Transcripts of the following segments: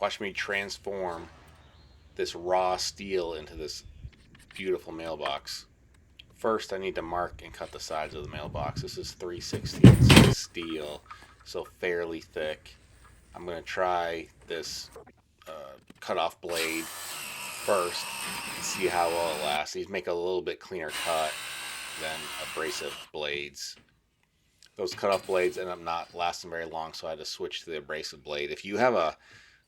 Watch me transform this raw steel into this beautiful mailbox. First, I need to mark and cut the sides of the mailbox. This is 3/16 steel, so fairly thick. I'm going to try this cut-off blade first and see how well it lasts. These make a little bit cleaner cut than abrasive blades. Those cut-off blades end up not lasting very long, so I had to switch to the abrasive blade. If you have a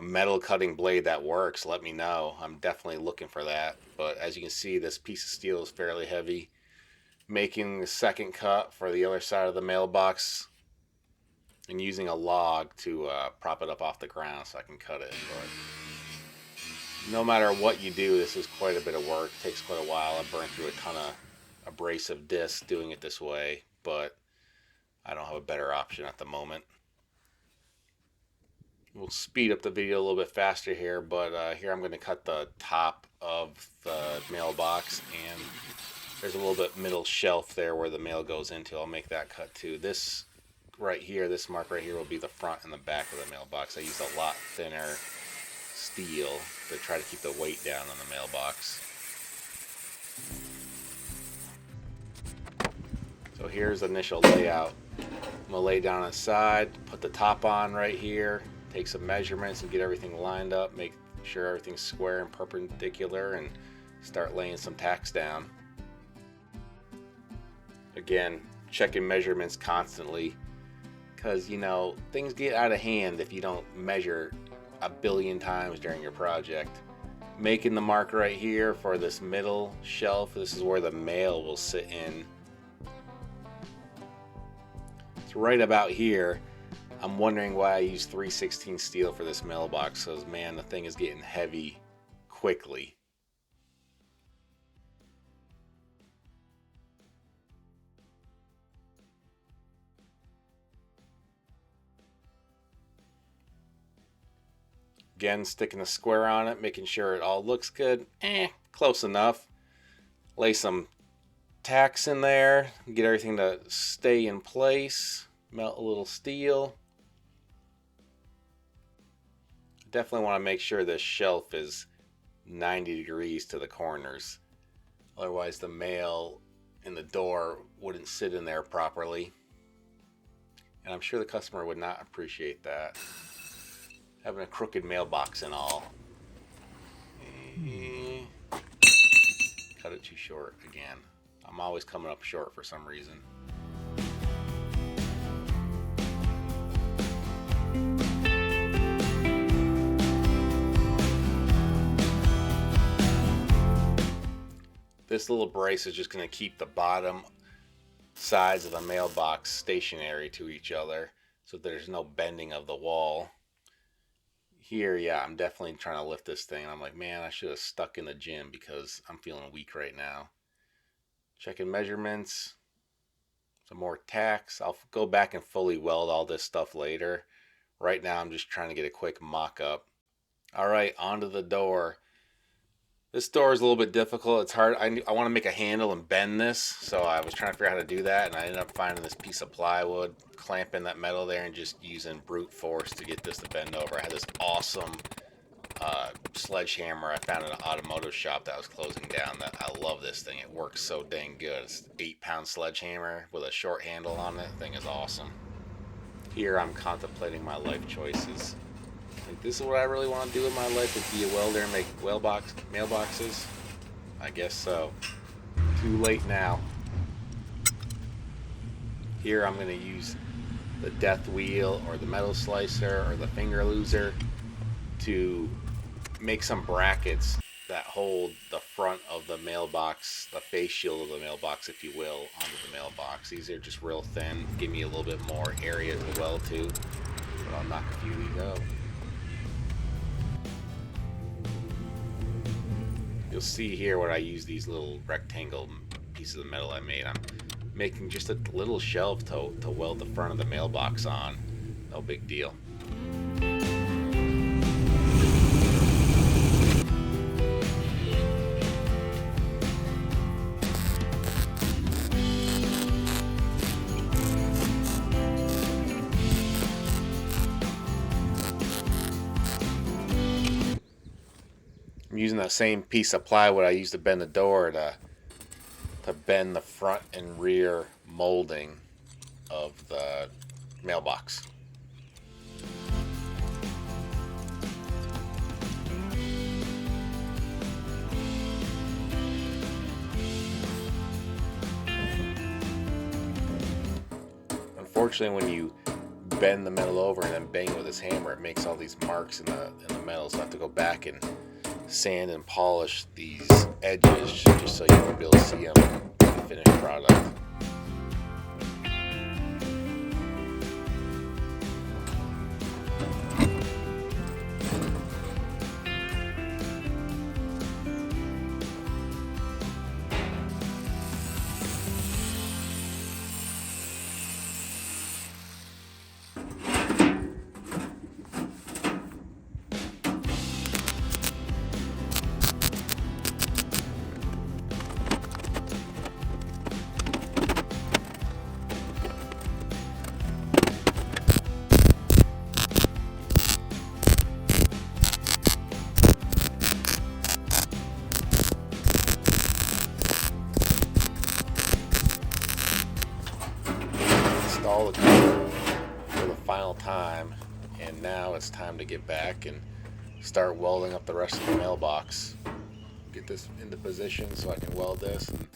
metal cutting blade that works, let me know. I'm definitely looking for that. But as you can see, this piece of steel is fairly heavy. Making the second cut for the other side of the mailbox and using a log to prop it up off the ground so I can cut it. But no matter what you do, this is quite a bit of work. It takes quite a while. I burned through a ton of abrasive discs doing it this way, but I don't have a better option at the moment. We'll speed up the video a little bit faster here, but here I'm going to cut the top of the mailbox, and there's a little bit middle shelf there where the mail goes into. I'll make that cut too. This right here, this mark right here will be the front and the back of the mailbox. I used a lot thinner steel to try to keep the weight down on the mailbox. So here's the initial layout. I'm going to lay down on the side, put the top on right here, take some measurements and get everything lined up, make sure everything's square and perpendicular, and start laying some tacks down. Again, checking measurements constantly, because you know things get out of hand if you don't measure a billion times during your project. Making the mark right here for this middle shelf, this is where the mail will sit in. It's right about here. I'm wondering why I use 3/16 steel for this mailbox, because man, the thing is getting heavy quickly. Again, sticking a square on it, making sure it all looks good. Close enough. Lay some tacks in there, get everything to stay in place. Melt a little steel. Definitely want to make sure this shelf is 90 degrees to the corners. Otherwise the mail in the door wouldn't sit in there properly. And I'm sure the customer would not appreciate that. Having a crooked mailbox and all. Cut it too short again. I'm always coming up short for some reason. This little brace is just going to keep the bottom sides of the mailbox stationary to each other so there's no bending of the wall. Here, yeah, I'm definitely trying to lift this thing. I'm like, man, I should have stuck in the gym because I'm feeling weak right now. Checking measurements. Some more tacks. I'll go back and fully weld all this stuff later. Right now, I'm just trying to get a quick mock-up. All right, onto the door. This door is a little bit difficult. It's hard. I want to make a handle and bend this, so I was trying to figure out how to do that, and I ended up finding this piece of plywood, clamping that metal there, and just using brute force to get this to bend over. I had this awesome sledgehammer I found in an automotive shop that was closing down. That I love this thing. It works so dang good. It's an 8-pound sledgehammer with a short handle on it. The thing is awesome. Here I'm contemplating my life choices. Like, this is what I really want to do in my life, is be a welder and make mailboxes. I guess so. Too late now. Here I'm going to use the death wheel or the metal slicer or the finger loser to make some brackets that hold the front of the mailbox, the face shield of the mailbox, if you will, onto the mailbox. These are just real thin, give me a little bit more area to weld to, but I'll knock a few of these out. You'll see here what I use these little rectangle pieces of metal I made. I'm making just a little shelf to weld the front of the mailbox on. No big deal. I'm using that same piece of plywood I used to bend the door to bend the front and rear molding of the mailbox. Unfortunately, when you bend the metal over and then bang it with this hammer, it makes all these marks in the metal. So I have to go back and sand and polish these edges just so you can be able to see them in the finished product. Install the cover for the final time, and now it's time to get back and start welding up the rest of the mailbox. Get this into position so I can weld this, and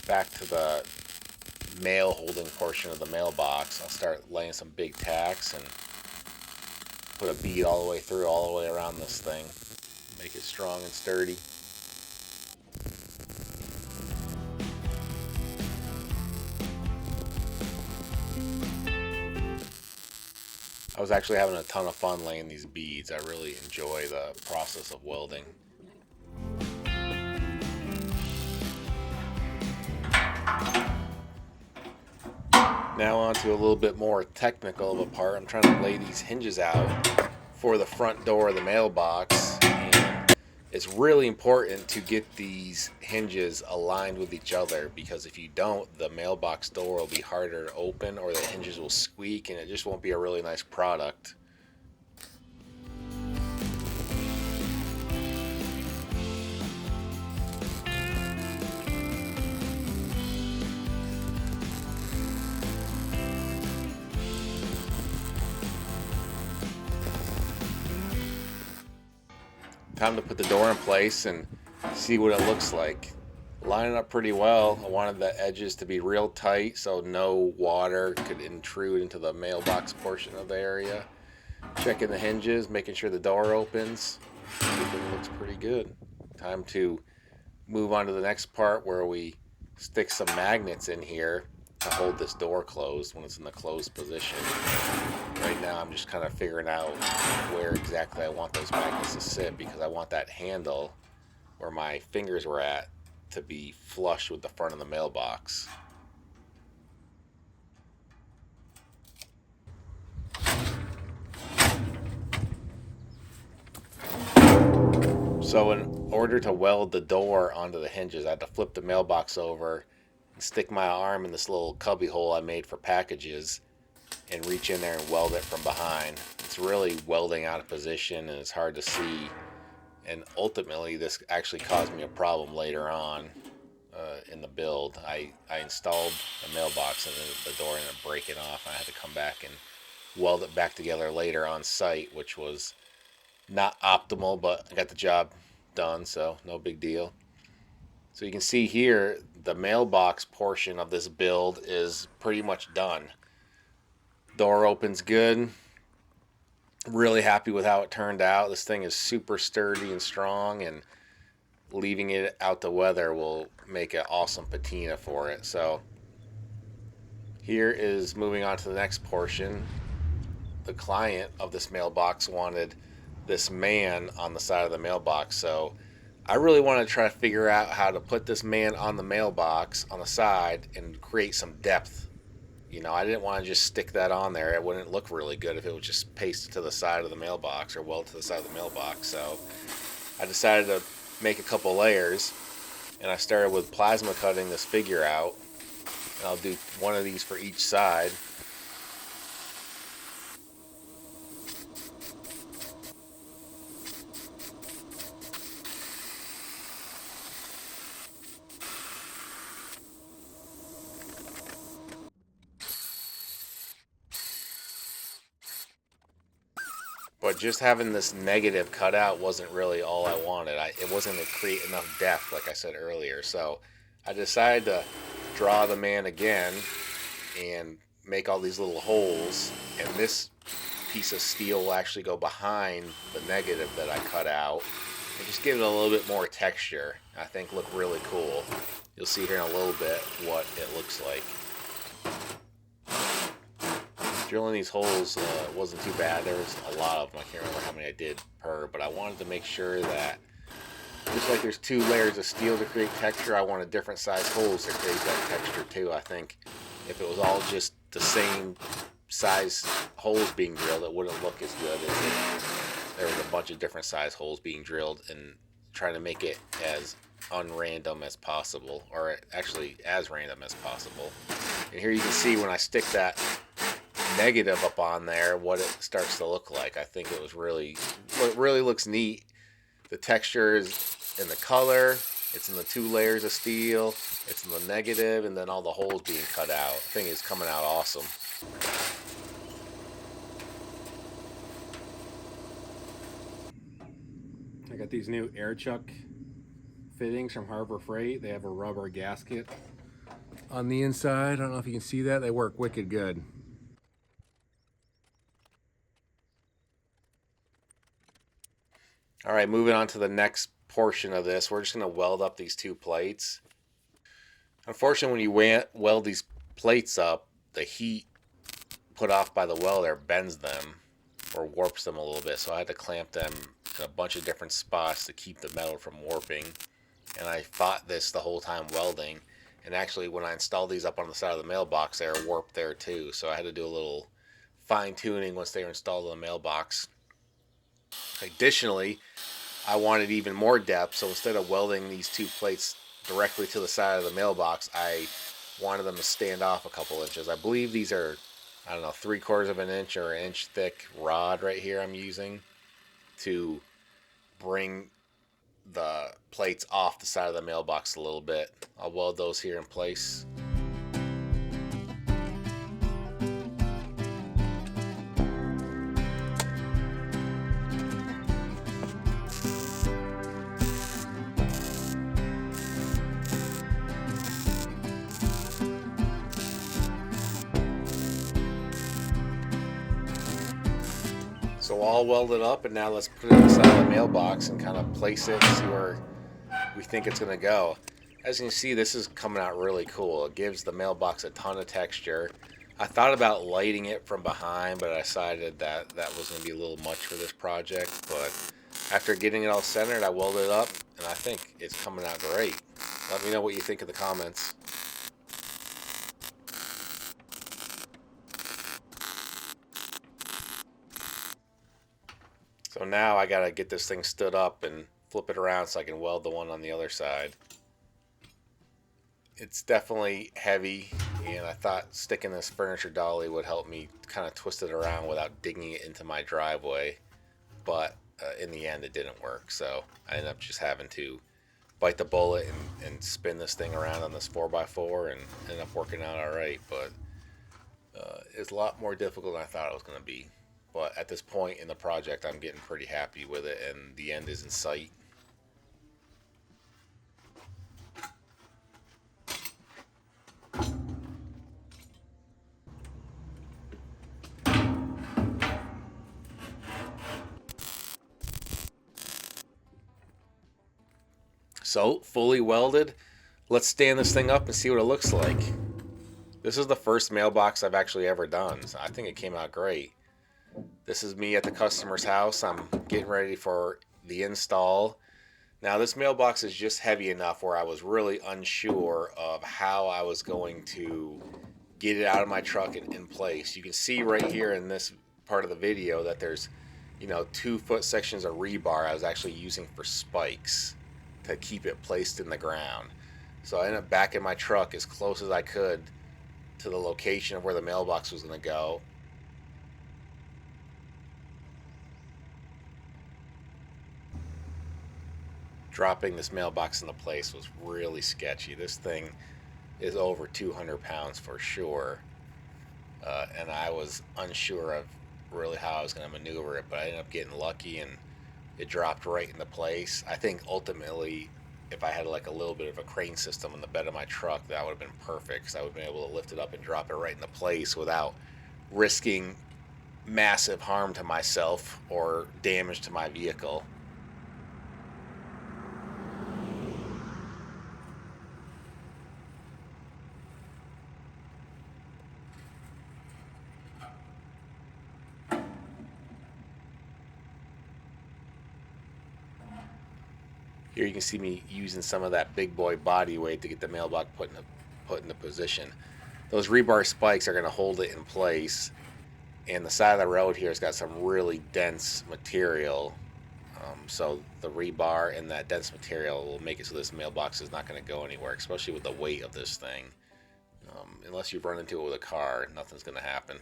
back to the mail holding portion of the mailbox. I'll start laying some big tacks and put a bead all the way through, all the way around this thing, make it strong and sturdy. I was actually having a ton of fun laying these beads. I really enjoy the process of welding. Now on to a little bit more technical of a part. I'm trying to lay these hinges out for the front door of the mailbox. And it's really important to get these hinges aligned with each other, because if you don't, the mailbox door will be harder to open, or the hinges will squeak, and it just won't be a really nice product. Time to put the door in place and see what it looks like. Line it up pretty well. I wanted the edges to be real tight so no water could intrude into the mailbox portion of the area. Checking the hinges, making sure the door opens. Everything looks pretty good. Time to move on to the next part, where we stick some magnets in here to hold this door closed when it's in the closed position. Right now I'm just kind of figuring out where exactly I want those magnets to sit, because I want that handle where my fingers were at to be flush with the front of the mailbox. So in order to weld the door onto the hinges, I had to flip the mailbox over and stick my arm in this little cubby hole I made for packages and reach in there and weld it from behind. It's really welding out of position and it's hard to see. And ultimately, this actually caused me a problem later on in the build. I installed the mailbox and then the door ended up breaking off. I had to come back and weld it back together later on site, which was not optimal, but I got the job done, so no big deal. So you can see here, the mailbox portion of this build is pretty much done. Door opens good. Really happy with how it turned out. This thing is super sturdy and strong, and leaving it out the weather will make an awesome patina for it. So here is moving on to the next portion. The client of this mailbox wanted this man on the side of the mailbox, so I really want to try to figure out how to put this man on the mailbox on the side and create some depth. You know, I didn't want to just stick that on there. It wouldn't look really good if it was just pasted to the side of the mailbox or welded to the side of the mailbox. So I decided to make a couple layers, and I started with plasma cutting this figure out. And I'll do one of these for each side. But just having this negative cut out wasn't really all I wanted. It wasn't to create enough depth, like I said earlier. So I decided to draw the man again and make all these little holes. And this piece of steel will actually go behind the negative that I cut out and just give it a little bit more texture. I think look really cool. You'll see here in a little bit what it looks like. Drilling these holes wasn't too bad. There was a lot of them. I can't remember how many I did per, but I wanted to make sure that just like there's 2 layers of steel to create texture, I wanted different size holes to create that texture too. I think if it was all just the same size holes being drilled, it wouldn't look as good as if there was a bunch of different size holes being drilled, and trying to make it as unrandom as possible, or actually as random as possible. And here you can see when I stick that negative up on there what it starts to look like. I think it really looks neat. The texture is in the color, it's in the 2 layers of steel, it's in the negative, and then all the holes being cut out. The thing is coming out awesome. I got these new air chuck fittings from Harbor Freight. They have a rubber gasket on the inside. I don't know if you can see that. They work wicked good. All right, moving on to the next portion of this. We're just going to weld up these 2 plates. Unfortunately, when you weld these plates up, the heat put off by the welder bends them or warps them a little bit. So I had to clamp them in a bunch of different spots to keep the metal from warping. And I fought this the whole time welding. And actually, when I installed these up on the side of the mailbox, they were warped there too. So I had to do a little fine tuning once they were installed in the mailbox. Additionally, I wanted even more depth, so instead of welding these 2 plates directly to the side of the mailbox, I wanted them to stand off a couple inches. I believe these are, I don't know, 3/4 of an inch or an inch thick rod right here I'm using to bring the plates off the side of the mailbox a little bit. I'll weld those here in place. So all welded up, and now let's put it inside the mailbox and kind of place it and see where we think it's going to go. As you can see, this is coming out really cool. It gives the mailbox a ton of texture. I thought about lighting it from behind, but I decided that was going to be a little much for this project. But after getting it all centered, I welded it up, and I think it's coming out great. Let me know what you think in the comments. So now I gotta get this thing stood up and flip it around so I can weld the one on the other side. It's definitely heavy, and I thought sticking this furniture dolly would help me kind of twist it around without digging it into my driveway. But in the end, it didn't work. So I ended up just having to bite the bullet and spin this thing around on this 4x4, and ended up working out all right. But it's a lot more difficult than I thought it was going to be. But at this point in the project, I'm getting pretty happy with it, and the end is in sight. So, fully welded, let's stand this thing up and see what it looks like. This is the first mailbox I've actually ever done, so I think it came out great. This is me at the customer's house. I'm getting ready for the install. Now, this mailbox is just heavy enough where I was really unsure of how I was going to get it out of my truck and in place. You can see right here in this part of the video that there's, 2-foot sections of rebar I was actually using for spikes to keep it placed in the ground. So I ended up backing my truck as close as I could to the location of where the mailbox was going to go. Dropping this mailbox into place was really sketchy. This thing is over 200 pounds for sure, and I was unsure of really how I was going to maneuver it, but I ended up getting lucky and it dropped right into place. I think ultimately, if I had like a little bit of a crane system in the bed of my truck, that would have been perfect, because I would have been able to lift it up and drop it right into place without risking massive harm to myself or damage to my vehicle. Here you can see me using some of that big boy body weight to get the mailbox put into position. Those rebar spikes are going to hold it in place, and the side of the road here has got some really dense material. So the rebar and that dense material will make it so this mailbox is not going to go anywhere, especially with the weight of this thing. Unless you run into it with a car, nothing's going to happen.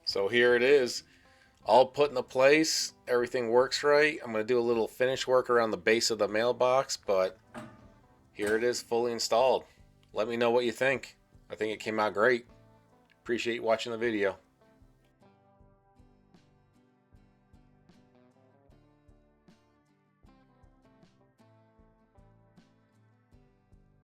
So here it is, all put into place. Everything works right. I'm going to do a little finish work around the base of the mailbox, but here it is, fully installed. Let me know what you think. I think it came out great. Appreciate you watching the video.